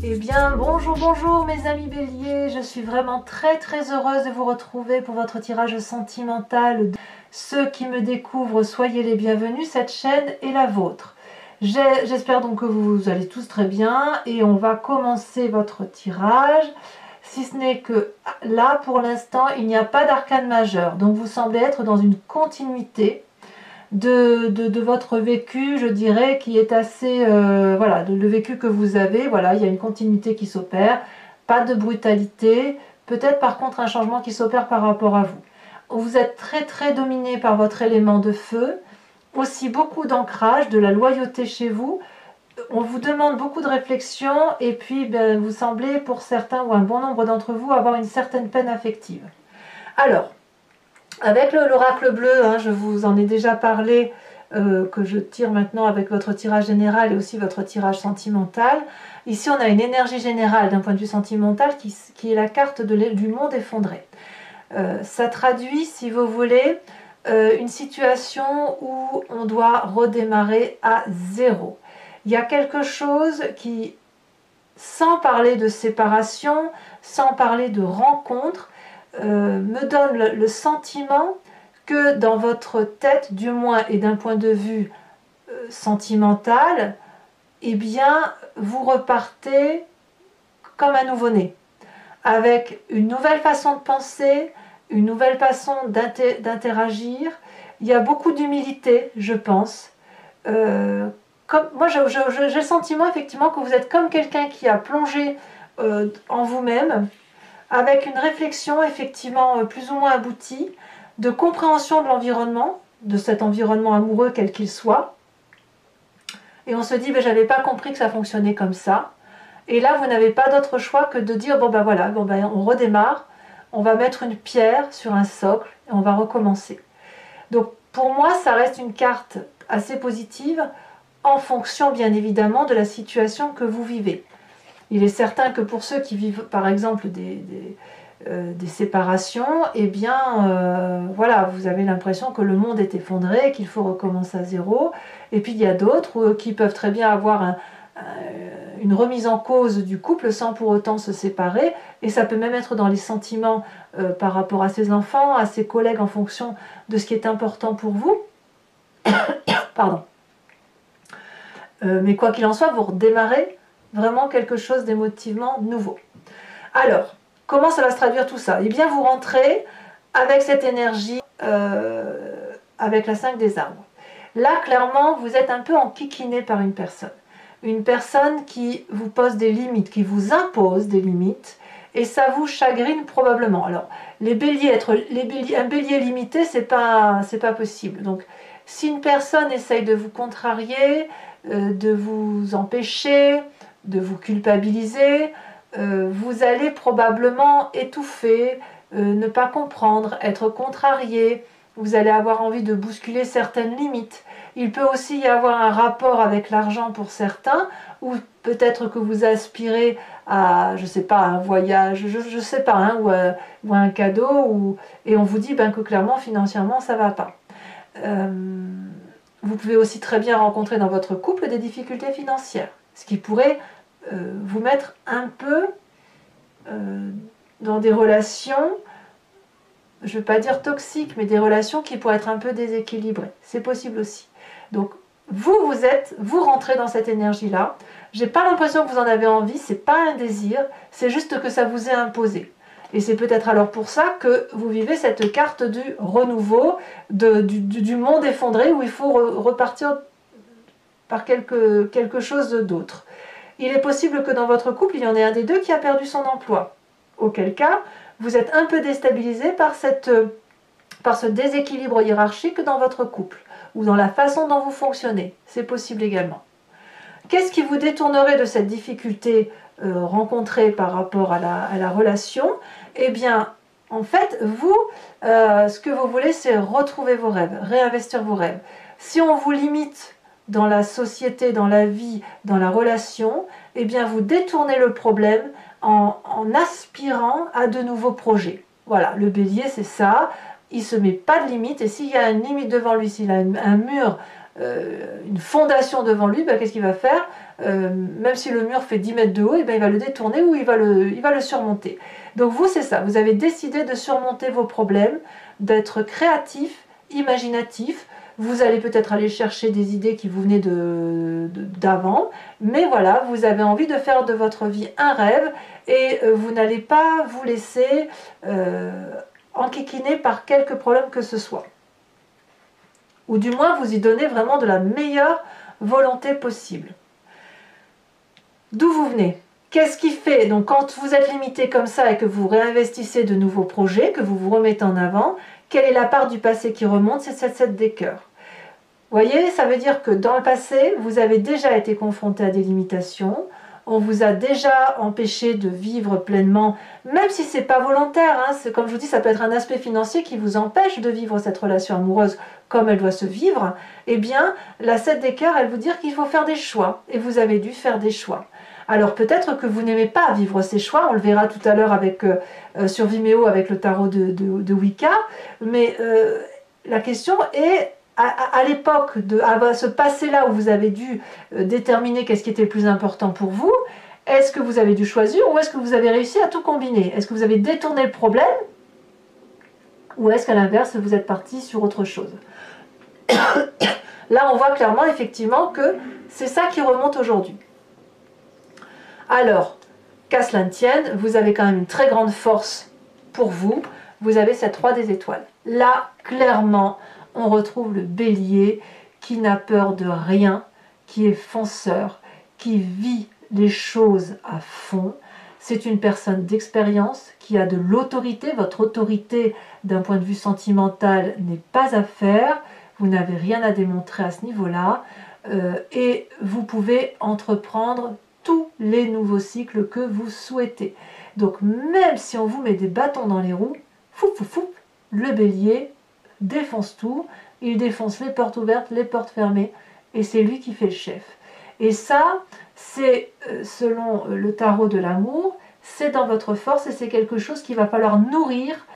Eh bien, bonjour mes amis béliers, je suis vraiment très heureuse de vous retrouver pour votre tirage sentimental. Ceux qui me découvrent, soyez les bienvenus, cette chaîne est la vôtre. J'espère donc que vous allez tous très bien et on va commencer votre tirage. Si ce n'est que là, pour l'instant, il n'y a pas d'arcane majeur, donc vous semblez être dans une continuité de votre vécu, je dirais, qui est assez... voilà, le vécu que vous avez, voilà, il y a une continuité qui s'opère, pas de brutalité, peut-être par contre un changement qui s'opère par rapport à vous. Vous êtes très dominé par votre élément de feu, aussi beaucoup d'ancrage, de la loyauté chez vous. On vous demande beaucoup de réflexion et puis ben, vous semblez, pour certains ou un bon nombre d'entre vous, avoir une certaine peine affective. Alors, avec l'oracle bleu, hein, je vous en ai déjà parlé, que je tire maintenant avec votre tirage général et aussi votre tirage sentimental. Ici, on a une énergie générale d'un point de vue sentimental qui est la carte du monde effondré. Ça traduit, si vous voulez, une situation où on doit redémarrer à zéro. Il y a quelque chose qui, sans parler de séparation, sans parler de rencontre, me donne le sentiment que dans votre tête, du moins et d'un point de vue sentimental, eh bien, vous repartez comme un nouveau-né, avec une nouvelle façon de penser, une nouvelle façon d'interagir. Il y a beaucoup d'humilité, je pense. Moi, j'ai le sentiment effectivement que vous êtes comme quelqu'un qui a plongé en vous-même, avec une réflexion effectivement plus ou moins aboutie, de compréhension de l'environnement, de cet environnement amoureux quel qu'il soit. Et on se dit, ben, j'avais pas compris que ça fonctionnait comme ça. Et là, vous n'avez pas d'autre choix que de dire, bon ben voilà, bon ben, on redémarre, on va mettre une pierre sur un socle et on va recommencer. Donc pour moi, ça reste une carte assez positive en fonction bien évidemment de la situation que vous vivez. Il est certain que pour ceux qui vivent par exemple des séparations, eh bien voilà, vous avez l'impression que le monde est effondré, qu'il faut recommencer à zéro. Et puis il y a d'autres qui peuvent très bien avoir une remise en cause du couple sans pour autant se séparer. Et ça peut même être dans les sentiments par rapport à ses enfants, à ses collègues en fonction de ce qui est important pour vous. Pardon. Mais quoi qu'il en soit, vous redémarrez vraiment quelque chose d'émotivement nouveau. Alors, comment ça va se traduire tout ça? Eh bien, vous rentrez avec cette énergie, avec la 5 des arbres. Là, clairement, vous êtes un peu enquiquiné par une personne. Une personne qui vous pose des limites, qui vous impose des limites, et ça vous chagrine probablement. Alors, un bélier limité, c'est pas possible. Donc, si une personne essaye de vous contrarier, de vous empêcher, de vous culpabiliser, vous allez probablement étouffer, ne pas comprendre, être contrarié, vous allez avoir envie de bousculer certaines limites. Il peut aussi y avoir un rapport avec l'argent pour certains, ou peut-être que vous aspirez à, je sais pas, un voyage, je sais pas, hein, ou un cadeau, et on vous dit ben, que clairement, financièrement, ça va pas. Vous pouvez aussi très bien rencontrer dans votre couple des difficultés financières, ce qui pourrait vous mettre un peu dans des relations, je ne veux pas dire toxiques, mais des relations qui pourraient être un peu déséquilibrées. C'est possible aussi. Donc, vous rentrez dans cette énergie-là. J'ai pas l'impression que vous en avez envie, c'est pas un désir, c'est juste que ça vous est imposé. Et c'est peut-être alors pour ça que vous vivez cette carte du renouveau, du monde effondré, où il faut repartir par quelque chose d'autre. Il est possible que dans votre couple, il y en ait un des deux qui a perdu son emploi. Auquel cas, vous êtes un peu déstabilisé par ce déséquilibre hiérarchique dans votre couple, ou dans la façon dont vous fonctionnez. C'est possible également. Qu'est-ce qui vous détournerait de cette difficulté rencontrée par rapport à la relation? Eh bien, en fait, vous, ce que vous voulez, c'est retrouver vos rêves, réinvestir vos rêves. Si on vous limite dans la société, dans la vie, dans la relation, eh bien vous détournez le problème en aspirant à de nouveaux projets. Voilà, le bélier c'est ça, il ne se met pas de limite, et s'il y a une limite devant lui, s'il a un mur, une fondation devant lui, ben, qu'est-ce qu'il va faire? même si le mur fait 10 mètres de haut, et bien il va le détourner ou il va le surmonter. Donc vous, c'est ça, vous avez décidé de surmonter vos problèmes, d'être créatif, imaginatif. Vous allez peut-être aller chercher des idées qui vous venaient d'avant, mais voilà, vous avez envie de faire de votre vie un rêve et vous n'allez pas vous laisser enquiquiner par quelque problème que ce soit. Ou du moins, vous y donnez vraiment de la meilleure volonté possible. D'où vous venez? Qu'est-ce qui fait, donc quand vous êtes limité comme ça et que vous réinvestissez de nouveaux projets, que vous vous remettez en avant, quelle est la part du passé qui remonte? C'est cette 7 des cœurs. Vous voyez, ça veut dire que dans le passé, vous avez déjà été confronté à des limitations, on vous a déjà empêché de vivre pleinement, même si ce n'est pas volontaire, hein, comme je vous dis, ça peut être un aspect financier qui vous empêche de vivre cette relation amoureuse comme elle doit se vivre. Eh bien, la 7 des cœurs, elle vous dit qu'il faut faire des choix, et vous avez dû faire des choix. Alors peut-être que vous n'aimez pas vivre ces choix, on le verra tout à l'heure sur Vimeo avec le tarot de Wicca, mais la question est, à l'époque, à ce passé-là où vous avez dû déterminer qu'est-ce qui était le plus important pour vous, est-ce que vous avez dû choisir ou est-ce que vous avez réussi à tout combiner? Est-ce que vous avez détourné le problème ou est-ce qu'à l'inverse, vous êtes parti sur autre chose? Là, on voit clairement, effectivement, que c'est ça qui remonte aujourd'hui. Alors, qu'à cela ne tienne, vous avez quand même une très grande force pour vous. Vous avez cette 3 des étoiles. Là, clairement, on retrouve le bélier qui n'a peur de rien, qui est fonceur, qui vit les choses à fond. C'est une personne d'expérience qui a de l'autorité. Votre autorité, d'un point de vue sentimental, n'est pas à faire. Vous n'avez rien à démontrer à ce niveau-là. Et vous pouvez entreprendre tous les nouveaux cycles que vous souhaitez. Donc même si on vous met des bâtons dans les roues, le bélier défonce tout, il défonce les portes ouvertes, les portes fermées, et c'est lui qui fait le chef. Et ça, c'est selon le tarot de l'amour, c'est dans votre force et c'est quelque chose qu'il va falloir nourrir.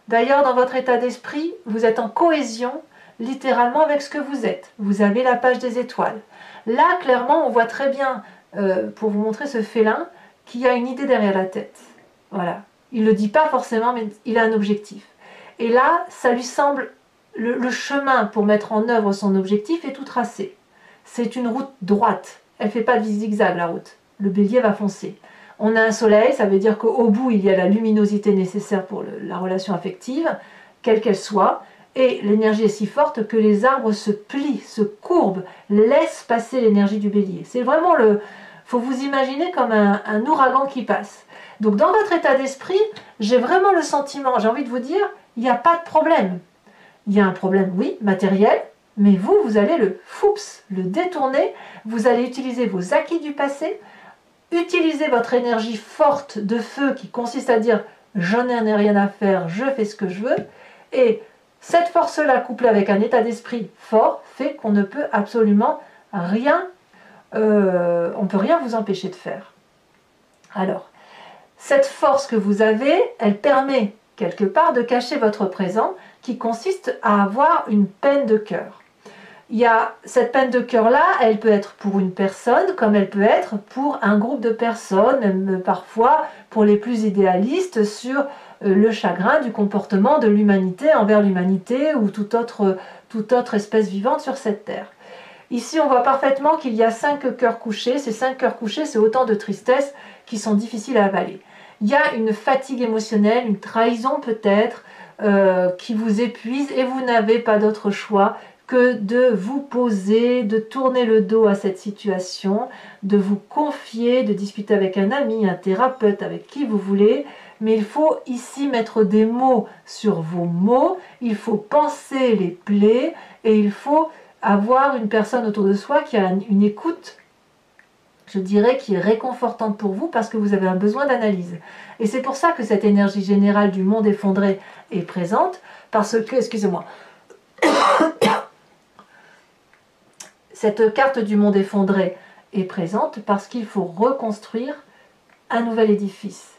D'ailleurs, dans votre état d'esprit, vous êtes en cohésion littéralement avec ce que vous êtes. Vous avez la page des étoiles. Là, clairement, on voit très bien, pour vous montrer ce félin, qu'il y a une idée derrière la tête. Voilà. Il ne le dit pas forcément, mais il a un objectif. Et là, ça lui semble, le chemin pour mettre en œuvre son objectif est tout tracé. C'est une route droite. Elle ne fait pas de zigzag, la route. Le bélier va foncer. On a un soleil, ça veut dire qu'au bout, il y a la luminosité nécessaire pour la relation affective, quelle qu'elle soit. Et l'énergie est si forte que les arbres se plient, se courbent, laissent passer l'énergie du bélier. C'est vraiment faut vous imaginer comme un ouragan qui passe. Donc dans votre état d'esprit, j'ai vraiment le sentiment, j'ai envie de vous dire, il n'y a pas de problème. Il y a un problème, oui, matériel, mais vous allez le détourner, vous allez utiliser vos acquis du passé, utiliser votre énergie forte de feu qui consiste à dire « je n'en ai rien à faire, je fais ce que je veux » et cette force-là, couplée avec un état d'esprit fort, fait qu'on ne peut absolument rien, on ne peut rien vous empêcher de faire. Alors, cette force que vous avez, elle permet quelque part de cacher votre présent qui consiste à avoir une peine de cœur. Il y a cette peine de cœur-là, elle peut être pour une personne comme elle peut être pour un groupe de personnes, même parfois pour les plus idéalistes sur le chagrin du comportement de l'humanité envers l'humanité ou toute autre espèce vivante sur cette terre. Ici, on voit parfaitement qu'il y a 5 cœurs couchés. Ces 5 cœurs couchés, c'est autant de tristesses qui sont difficiles à avaler. Il y a une fatigue émotionnelle, une trahison peut-être, qui vous épuise et vous n'avez pas d'autre choix que de vous poser, de tourner le dos à cette situation, de vous confier, de discuter avec un ami, un thérapeute, avec qui vous voulez. Mais il faut ici mettre des mots sur vos mots, il faut penser les plaies et il faut avoir une personne autour de soi qui a une écoute, je dirais, qui est réconfortante pour vous parce que vous avez un besoin d'analyse. Et c'est pour ça que cette énergie générale du monde effondré est présente, parce que, excusez-moi, cette carte du monde effondré est présente parce qu'il faut reconstruire un nouvel édifice.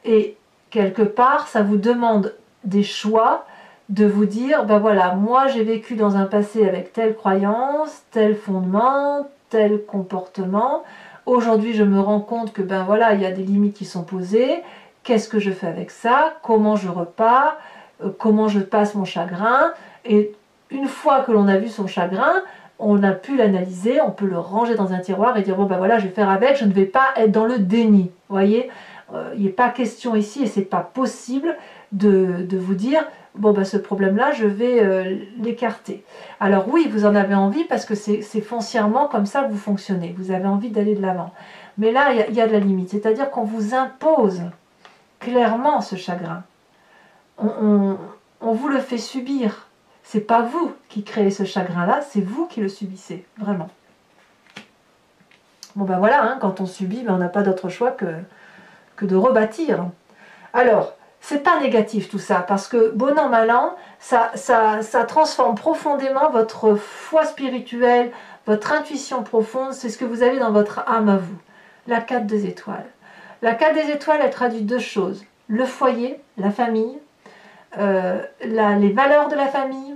Et quelque part, ça vous demande des choix, de vous dire, ben voilà, moi j'ai vécu dans un passé avec telle croyance, tel fondement, tel comportement. Aujourd'hui, je me rends compte que ben voilà, il y a des limites qui sont posées. Qu'est-ce que je fais avec ça? Comment je repars? Comment je passe mon chagrin? Et une fois que l'on a vu son chagrin, on a pu l'analyser, on peut le ranger dans un tiroir et dire bon ben voilà, je vais faire avec, je ne vais pas être dans le déni. Vous voyez, il n'est pas question ici et c'est pas possible de vous dire bon ben ce problème-là, je vais l'écarter. Alors oui, vous en avez envie parce que c'est foncièrement comme ça que vous fonctionnez. Vous avez envie d'aller de l'avant. Mais là, il y a de la limite, c'est-à-dire qu'on vous impose clairement ce chagrin. On vous le fait subir. C'est pas vous qui créez ce chagrin-là, c'est vous qui le subissez, vraiment. Bon ben voilà, hein, quand on subit, ben on n'a pas d'autre choix que de rebâtir. Alors, c'est pas négatif tout ça, parce que bon an, mal an, ça transforme profondément votre foi spirituelle, votre intuition profonde, c'est ce que vous avez dans votre âme à vous. La 4 des étoiles. La 4 des étoiles, elle traduit deux choses. Le foyer, la famille, les valeurs de la famille,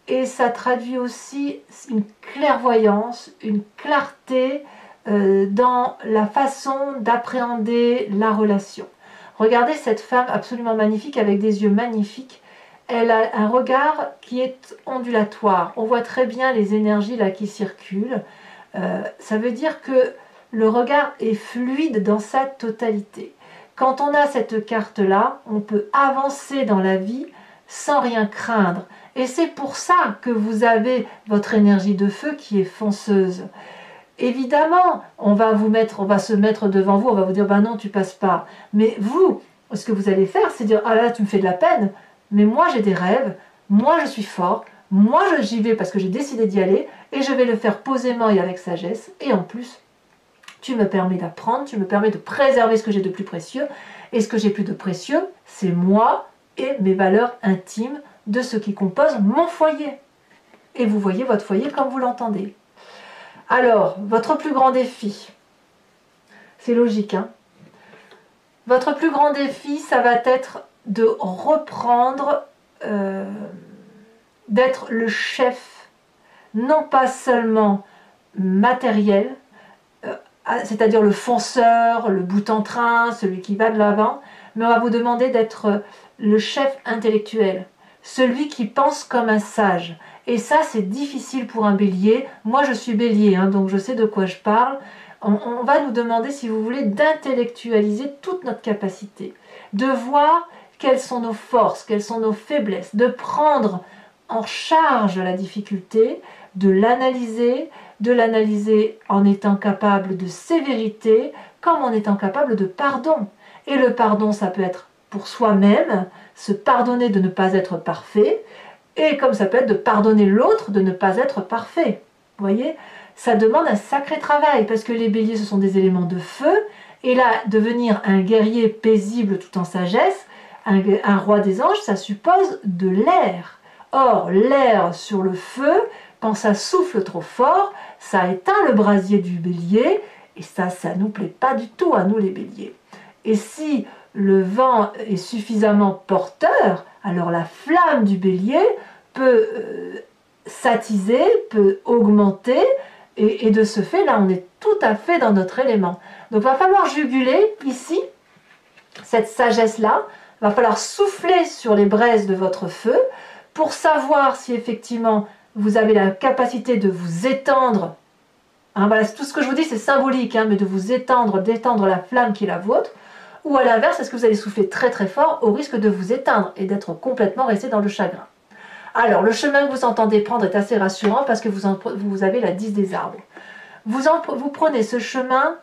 et ça traduit aussi une clairvoyance, une clarté dans la façon d'appréhender la relation. Regardez cette femme absolument magnifique avec des yeux magnifiques. Elle a un regard qui est ondulatoire. On voit très bien les énergies là qui circulent. Ça veut dire que le regard est fluide dans sa totalité. Quand on a cette carte-là, on peut avancer dans la vie sans rien craindre. Et c'est pour ça que vous avez votre énergie de feu qui est fonceuse. Évidemment, on va se mettre devant vous, on va vous dire, ben non, tu passes pas. Mais vous, ce que vous allez faire, c'est dire, ah là, tu me fais de la peine, mais moi j'ai des rêves, moi je suis fort, moi j'y vais parce que j'ai décidé d'y aller, et je vais le faire posément et avec sagesse, et en plus, tu me permets d'apprendre, tu me permets de préserver ce que j'ai de plus précieux, et ce que j'ai plus de précieux, c'est moi et mes valeurs intimes de ce qui compose mon foyer. Et vous voyez votre foyer comme vous l'entendez. Alors, votre plus grand défi, c'est logique, hein? Votre plus grand défi, ça va être de reprendre, d'être le chef, non pas seulement matériel, c'est-à-dire le fonceur, le bout en train, celui qui va de l'avant, mais on va vous demander d'être le chef intellectuel, celui qui pense comme un sage. Et ça, c'est difficile pour un bélier. Moi, je suis bélier, hein, donc je sais de quoi je parle. On va nous demander, si vous voulez, d'intellectualiser toute notre capacité, de voir quelles sont nos forces, quelles sont nos faiblesses, de prendre en charge la difficulté, de l'analyser en étant capable de sévérité, comme en étant capable de pardon. Et le pardon, ça peut être pour soi-même, se pardonner de ne pas être parfait, et comme ça peut être de pardonner l'autre de ne pas être parfait. Vous voyez, ça demande un sacré travail, parce que les béliers, ce sont des éléments de feu, et là, devenir un guerrier paisible tout en sagesse, un roi des anges, ça suppose de l'air. Or, l'air sur le feu, quand ça souffle trop fort, ça éteint le brasier du bélier, et ça nous plaît pas du tout à nous les béliers. Et si le vent est suffisamment porteur, alors la flamme du bélier peut s'attiser, peut augmenter, et de ce fait, là, on est tout à fait dans notre élément. Donc, il va falloir juguler ici, cette sagesse-là, il va falloir souffler sur les braises de votre feu pour savoir si effectivement vous avez la capacité de vous étendre. Hein, voilà, tout ce que je vous dis, c'est symbolique, hein, mais de vous étendre, d'étendre la flamme qui est la vôtre. Ou à l'inverse, est-ce que vous allez souffler très très fort au risque de vous éteindre et d'être complètement resté dans le chagrin? Alors, le chemin que vous entendez prendre est assez rassurant parce que vous avez la 10 des arbres. Vous prenez ce chemin,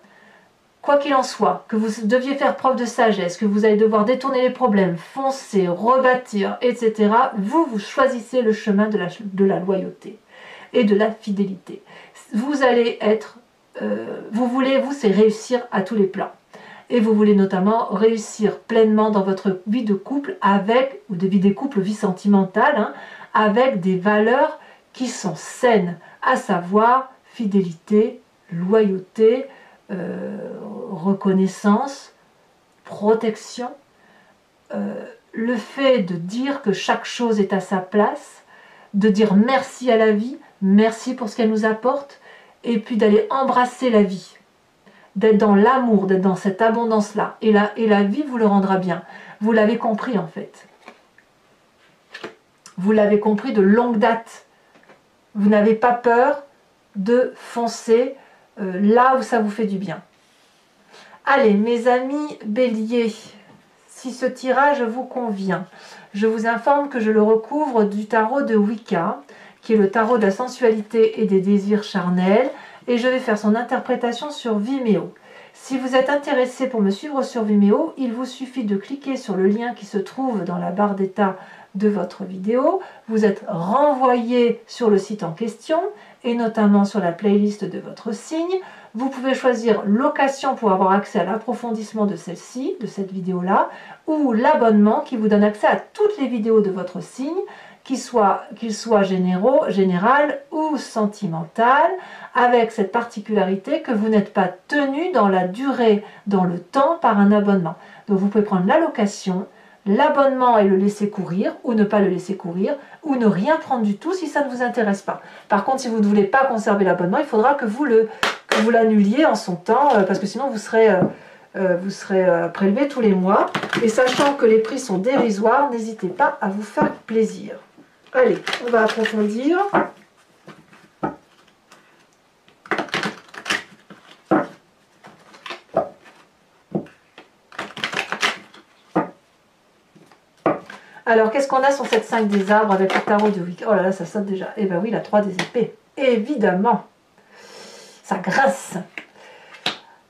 quoi qu'il en soit, que vous deviez faire preuve de sagesse, que vous allez devoir détourner les problèmes, foncer, rebâtir, etc. Vous choisissez le chemin de la loyauté et de la fidélité. Vous allez être, c'est réussir à tous les plans. Et vous voulez notamment réussir pleinement dans votre vie de couple ou de vie des couples, vie sentimentale, hein, avec des valeurs qui sont saines, à savoir fidélité, loyauté, reconnaissance, protection, le fait de dire que chaque chose est à sa place, de dire merci à la vie, merci pour ce qu'elle nous apporte, et puis d'aller embrasser la vie, d'être dans l'amour, d'être dans cette abondance-là. Et la vie vous le rendra bien. Vous l'avez compris en fait. Vous l'avez compris de longue date. Vous n'avez pas peur de foncer là où ça vous fait du bien. Allez, mes amis béliers, si ce tirage vous convient, je vous informe que je le recouvre du tarot de Wicca, qui est le tarot de la sensualité et des désirs charnels, et je vais faire son interprétation sur Vimeo. Si vous êtes intéressé pour me suivre sur Vimeo, il vous suffit de cliquer sur le lien qui se trouve dans la barre d'état de votre vidéo. Vous êtes renvoyé sur le site en question, et notamment sur la playlist de votre signe. Vous pouvez choisir location pour avoir accès à l'approfondissement de celle-ci, de cette vidéo-là, ou l'abonnement qui vous donne accès à toutes les vidéos de votre signe, qu'il soit général ou sentimental, avec cette particularité que vous n'êtes pas tenu dans la durée, dans le temps, par un abonnement. Donc vous pouvez prendre la location, l'abonnement et le laisser courir, ou ne pas le laisser courir, ou ne rien prendre du tout si ça ne vous intéresse pas. Par contre, si vous ne voulez pas conserver l'abonnement, il faudra que vous l'annuliez en son temps, parce que sinon vous serez prélevé tous les mois. Et sachant que les prix sont dérisoires, n'hésitez pas à vous faire plaisir. Allez, on va approfondir. Alors, qu'est-ce qu'on a sur cette 5 des arbres avec le tarot de Wicca? Oh là là, ça saute déjà. Eh bien oui, la 3 des épées. Évidemment. Ça grince.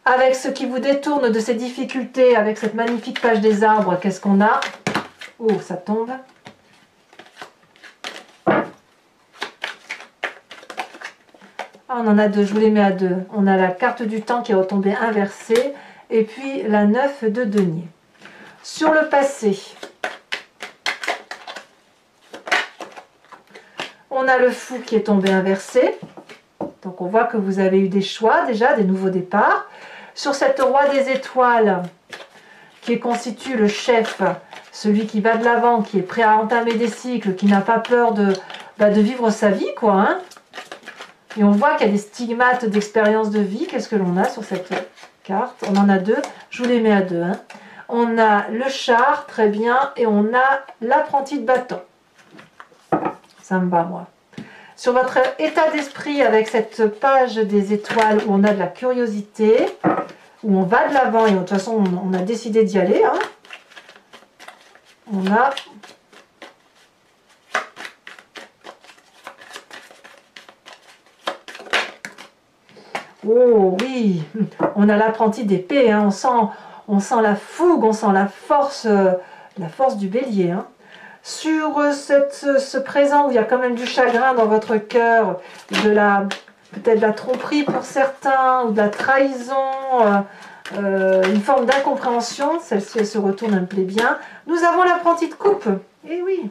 Avec ce qui vous détourne de ces difficultés, avec cette magnifique page des arbres, qu'est-ce qu'on a? Oh, ça tombe. Ah, on en a deux, je vous les mets à deux. On a la carte du temps qui est retombée inversée, et puis la 9 de denier. Sur le passé, on a le fou qui est tombé inversé. Donc on voit que vous avez eu des choix déjà, des nouveaux départs. Sur cette roi des étoiles, qui constitue le chef, celui qui va de l'avant, qui est prêt à entamer des cycles, qui n'a pas peur de vivre sa vie, quoi. Hein. Et on voit qu'il y a des stigmates d'expérience de vie. Qu'est-ce que l'on a sur cette carte? On en a deux, je vous les mets à deux. Hein. On a le char, très bien, et on a l'apprenti de bâton. Ça me va, moi. Sur votre état d'esprit avec cette page des étoiles où on a de la curiosité, où on va de l'avant et de toute façon on a décidé d'y aller. Hein. On a oh oui, on a l'apprenti d'épée. Hein. On sent la fougue, on sent la force du bélier. Hein. Sur ce présent où il y a quand même du chagrin dans votre cœur, peut-être de la tromperie pour certains, ou de la trahison, une forme d'incompréhension, celle-ci elle se retourne, elle me plaît bien. Nous avons l'apprenti de coupe, et oui.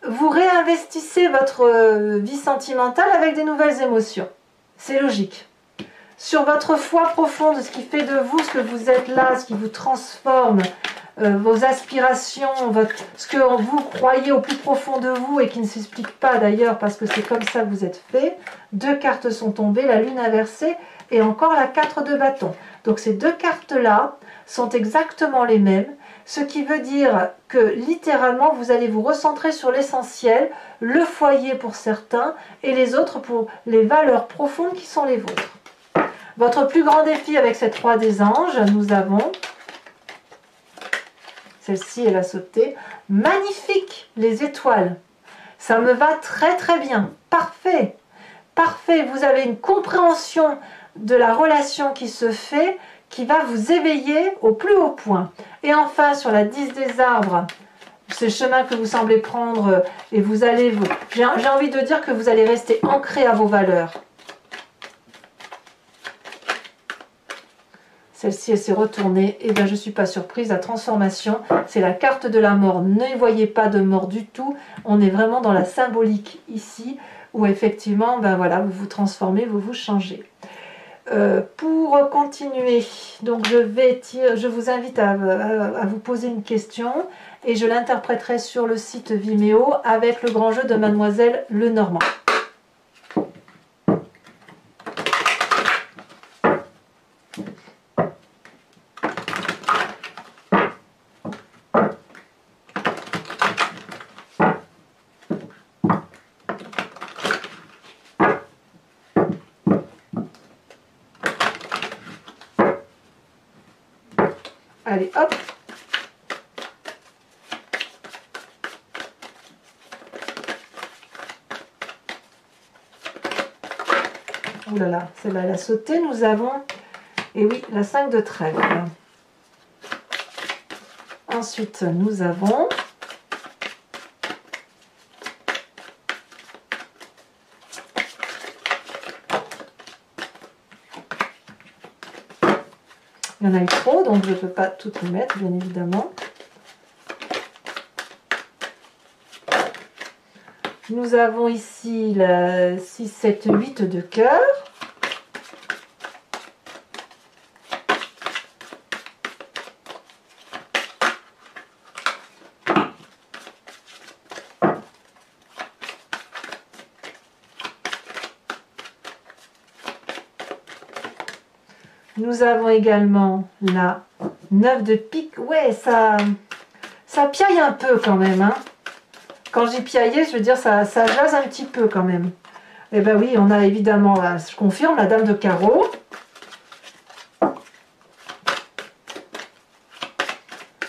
Vous réinvestissez votre vie sentimentale avec des nouvelles émotions, c'est logique. Sur votre foi profonde, ce qui fait de vous ce que vous êtes là, ce qui vous transforme, vos aspirations, ce que vous croyez au plus profond de vous et qui ne s'explique pas d'ailleurs parce que c'est comme ça que vous êtes fait. Deux cartes sont tombées, la lune inversée et encore la 4 de bâton. Donc ces deux cartes-là sont exactement les mêmes, ce qui veut dire que littéralement vous allez vous recentrer sur l'essentiel, le foyer pour certains et les autres pour les valeurs profondes qui sont les vôtres. Votre plus grand défi avec cette roi des anges, nous avons... Celle-ci, elle a sauté. Magnifique, les étoiles. Ça me va très très bien. Parfait. Parfait. Vous avez une compréhension de la relation qui se fait, qui va vous éveiller au plus haut point. Et enfin, sur la 10 des arbres, ce chemin que vous semblez prendre, et vous allez... J'ai envie de dire que vous allez rester ancré à vos valeurs. Celle-ci, elle s'est retournée. Et bien, je ne suis pas surprise. La transformation, c'est la carte de la mort. Ne voyez pas de mort du tout. On est vraiment dans la symbolique ici, où effectivement, ben voilà, vous vous transformez, vous vous changez. Pour continuer, donc je vous invite à vous poser une question et je l'interpréterai sur le site Vimeo avec le grand jeu de Mademoiselle Lenormand. Allez, hop. Ouh là là, celle-là, elle a sauté. Nous avons, et oui, la 5 de trèfle. Ensuite, nous avons il y en a eu trop, donc je ne peux pas toutes les mettre, bien évidemment. Nous avons ici la 6, 7, 8 de cœur. Nous avons également la 9 de pique. Ouais, ça piaille un peu quand même. Hein. Quand j'ai piaillé, je veux dire, ça jase un petit peu quand même. Et ben oui, on a évidemment, je confirme, la dame de carreau.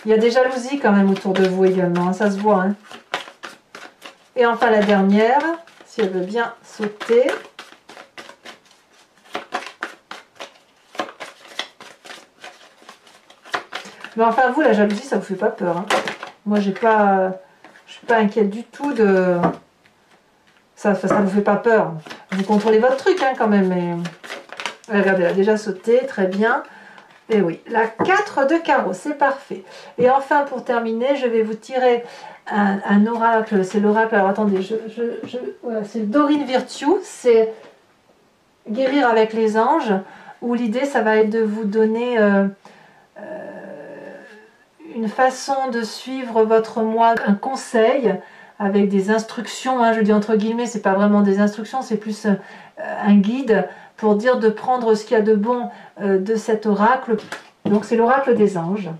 Il y a des jalousies quand même autour de vous également, hein, ça se voit. Hein. Et enfin la dernière, si elle veut bien sauter. Mais enfin vous, la jalousie, ça vous fait pas peur. Hein. Moi, je suis pas inquiète du tout de... Ça vous fait pas peur. Vous contrôlez votre truc hein, quand même. Mais... Regardez, elle a déjà sauté, très bien. Et oui, la 4 de carreau, c'est parfait. Et enfin, pour terminer, je vais vous tirer un oracle. C'est l'oracle, alors attendez, voilà, c'est le Dorine Virtue. C'est guérir avec les anges, où l'idée, ça va être de vous donner... une façon de suivre votre mois, un conseil avec des instructions, hein, je dis entre guillemets, c'est pas vraiment des instructions, c'est plus un guide pour dire de prendre ce qu'il y a de bon de cet oracle. Donc c'est l'oracle des anges.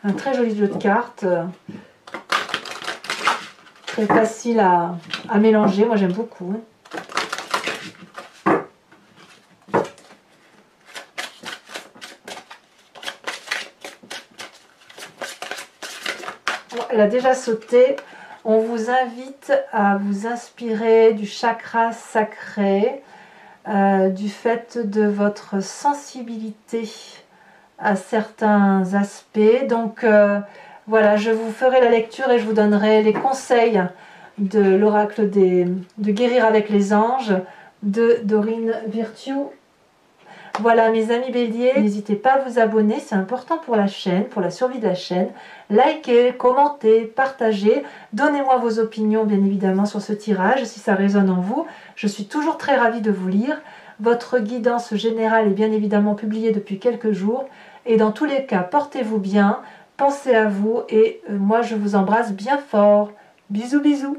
Un très joli jeu de cartes, très facile à mélanger, moi j'aime beaucoup. Elle a déjà sauté. On vous invite à vous inspirer du chakra sacré, du fait de votre sensibilité à certains aspects. Donc voilà, je vous ferai la lecture et je vous donnerai les conseils de l'oracle de guérir avec les anges de Dorine Virtue. Voilà mes amis béliers, n'hésitez pas à vous abonner, c'est important pour la chaîne, pour la survie de la chaîne. Likez, commentez, partagez, donnez-moi vos opinions bien évidemment sur ce tirage si ça résonne en vous. Je suis toujours très ravie de vous lire. Votre guidance générale est bien évidemment publiée depuis quelques jours. Et dans tous les cas, portez-vous bien, pensez à vous et moi je vous embrasse bien fort. Bisous bisous.